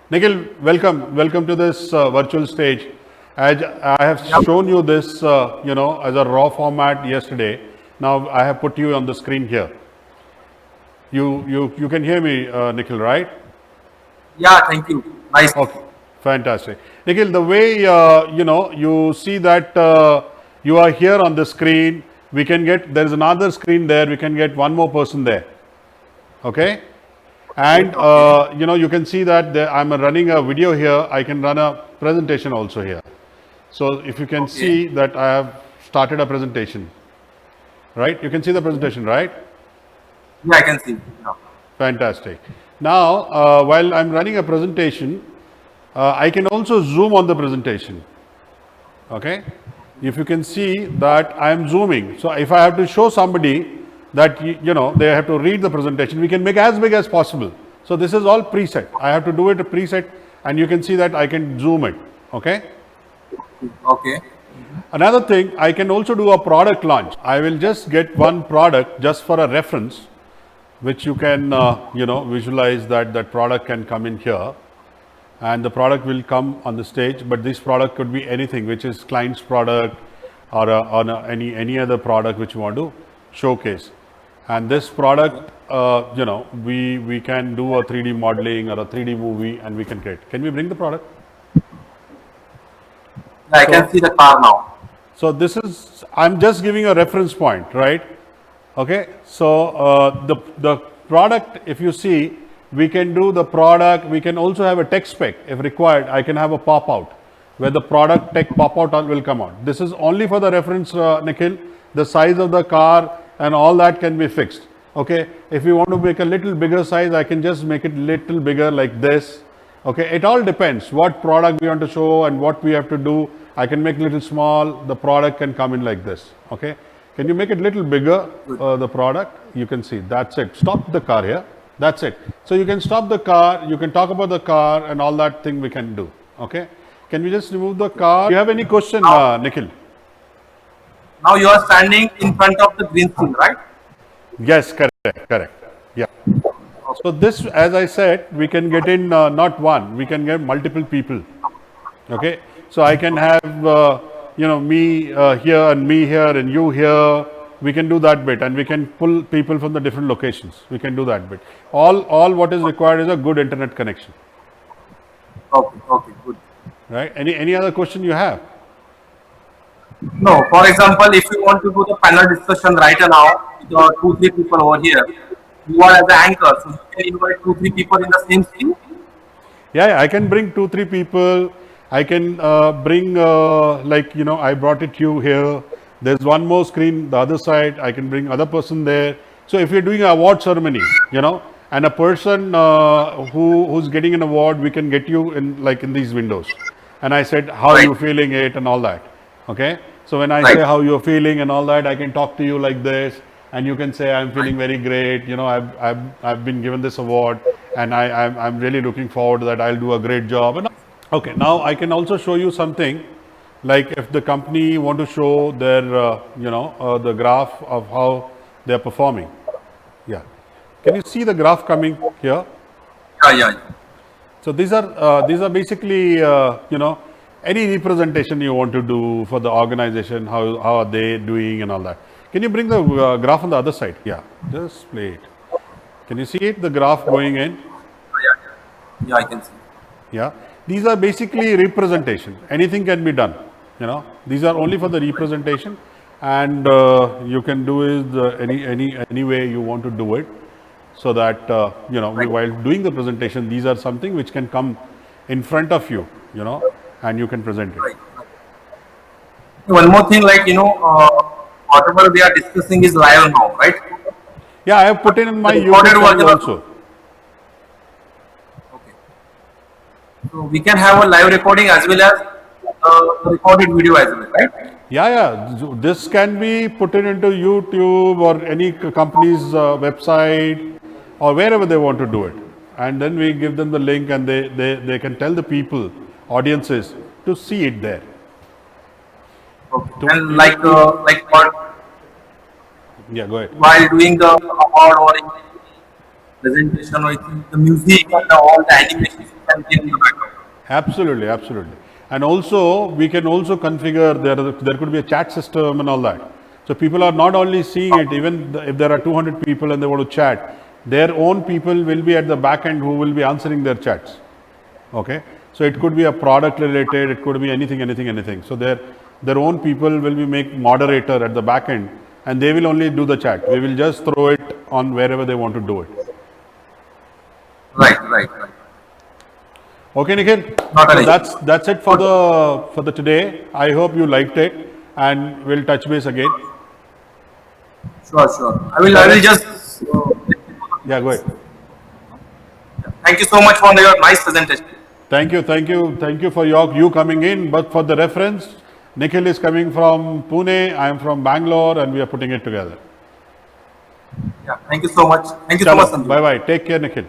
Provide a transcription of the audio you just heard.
Nikhil, welcome to this virtual stage. As I have shown you this, as a raw format yesterday. Now I have put you on the screen here. You can hear me, Nikhil, right? Yeah, thank you. Nice. Okay, fantastic. Nikhil, the way you see that you are here on the screen, we can get there is another screen there. We can get one more person there. Okay, and Okay. you can see that I'm running a video here. I can run a presentation also here. So if you can Okay. see that I have started a presentation, right? You can see the presentation, right? Yeah, I can see. Yeah. Fantastic. Now, while I'm running a presentation, I can also zoom on the presentation. Okay? If you can see that I am zooming. So if I have to show somebody that, they have to read the presentation, we can make as big as possible. So this is all preset. I have to do it a preset, and you can see that I can zoom it. Okay? Okay. Another thing, I can also do a product launch. I will just get one product just for a reference, which you can, visualize that that product can come in here, and the product will come on the stage. But this product could be anything, which is client's product or any other product which you want to showcase. And this product, we can do a 3D modeling or a 3D movie, and we can create. Can we bring the product? Yeah, I can So see the car now. So this is, I'm just giving a reference point, right? Okay. So the product, if you see, we can do the product. We can also have a text spec if required. I can have a pop out where the product tech pop out will come out. This is only for the reference, Nikhil. The size of the car and all that can be fixed. Okay. If you want to make a little bigger size, I can just make it little bigger like this. Okay, it all depends what product we want to show and what we have to do. I can make little small, the product can come in like this. Okay, can you make it little bigger, the product? You can see, that's it. Stop the car here, that's it. So you can stop the car, you can talk about the car and all that thing we can do. Okay, can we just remove the car? Do you have any question, Now, Nikhil? now you are standing in front of the green screen, right? Yes, correct. Yeah. So this, as I said, we can get in not one, we can get multiple people. Okay, so I can have me here and me here and you here. We can do that bit, and we can pull people from the different locations. We can do that bit. All what is required is a good internet connection, Okay. Okay. Good. right? Any other question you have? No, for example, if you want to do the panel discussion right now with two, three people over here, you are as the anchor, so you can invite two, three people in the same scene. Yeah, I can bring 2, 3 people. I can bring I brought it you here. There's one more screen the other side. I can bring other person there. So if you're doing an award ceremony, and a person who's getting an award, we can get you in like in these windows. And I said how Right. you feeling it and all that. Okay. So when I Right. say how you're feeling and all that, I can talk to you like this, and you can say I'm feeling very great. I've been given this award, and I'm really looking forward that I'll do a great job. And okay, now I can also show you something, like if the company want to show their the graph of how they're performing. Yeah, can you see the graph coming here? Yeah. Yeah. Yeah. So these are basically any representation you want to do for the organization, how are they doing and all that. Can you bring the graph on the other side? Yeah, just play it. Can you see it? The graph going in. Yeah, I can see. Yeah, these are basically representation. Anything can be done. These are only for the representation, and you can do is any way you want to do it, so that Right. while doing the presentation, these are something which can come in front of you, and you can present it. Right. One more thing, like whatever we are discussing is live now, right? Yeah, I have put it in my The YouTube recorded channel version also. of okay. So we can have a live recording as well as recorded video as well, right? Yeah. This can be put it into YouTube or any company's website or wherever they want to do it. And then we give them the link, and they can tell the people, audiences, to see it there. Okay. To, And like yeah, go ahead. while doing the award or presentation, or the music and all the animations you can give in the Absolutely, absolutely. And also, we can also configure, there could be a chat system and all that. So people are not only seeing it, even if there are 200 people and they want to chat, their own people will be at the back end who will be answering their chats. Okay. So it could be a product related, it could be anything, anything, anything. So their own people will be make moderator at the back end, and they will only do the chat. We will just throw it on wherever they want to do it. Right, right, right. Okay, Nikhil. Not an So issue. that's it for the today. I hope you liked it, and we'll touch base again. Sure, sure. I will just. Yeah, go ahead. Thank you so much for your nice presentation. Thank you for you coming in. But for the reference, Nikhil is coming from Pune. I am from Bangalore, and we are putting it together. Yeah, thank you so much. Thank you so much, Sandeep. Bye bye. Take care, Nikhil.